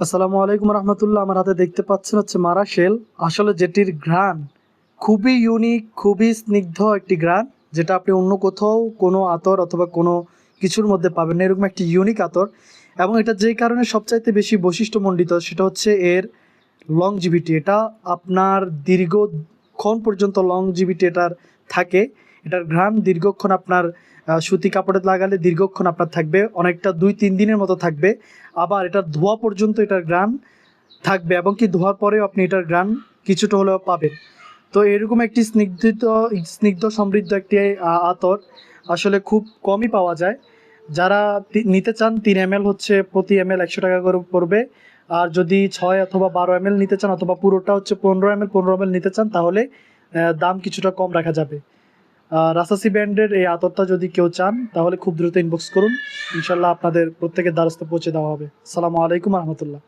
আসসালামু আলাইকুম রহমতুল্লাহ। আমার হাতে দেখতে পাচ্ছেন হচ্ছে মারাশেল, আসলে যেটির ঘ্রাণ খুবই ইউনিক, খুবই স্নিগ্ধ একটি ঘ্রাণ, যেটা আপনি অন্য কোথাও কোনো আতর অথবা কোনো কিছুর মধ্যে পাবেন না। এরকম একটি ইউনিক আতর, এবং এটা যেই কারণে সবচাইতে বেশি বৈশিষ্ট্যমণ্ডিত সেটা হচ্ছে এর লংজিভিটি। এটা আপনার দীর্ঘক্ষণ পর্যন্ত লংজিভিটি এটার থাকে। এটার ঘ্রাণ দীর্ঘক্ষণ আপনার সুতি কাপড়ে লাগালে দীর্ঘক্ষণ আপনার থাকবে, অনেকটা 2-3 দিনের মতো থাকবে। আবার এটার ধোয়া পর্যন্ত এটার ঘ্রাণ থাকবে, এবং কি ধোয়ার পরেও আপনি এটার ঘ্রাণ কিছুটা হলেও পাবেন। তো এরকম একটি স্নিগ্ধ সমৃদ্ধ একটি আতর আসলে খুব কমই পাওয়া যায়। যারা নিতে চান 3 ml হচ্ছে প্রতি ml 100 টাকা করে পড়বে। আর যদি 6 অথবা 12 ml নিতে চান, অথবা পুরোটা হচ্ছে 15 ml নিতে চান, তাহলে দাম কিছুটা কম রাখা যাবে। রাসাসি ব্র্যান্ডের এই আতরটা যদি কেউ চান তাহলে খুব দ্রুত ইনবক্স করুন, ইনশাল্লাহ আপনাদের প্রত্যেকের দ্বারস্থ পৌঁছে দেওয়া হবে। আসসালামু আলাইকুম রহমতুল্লাহ।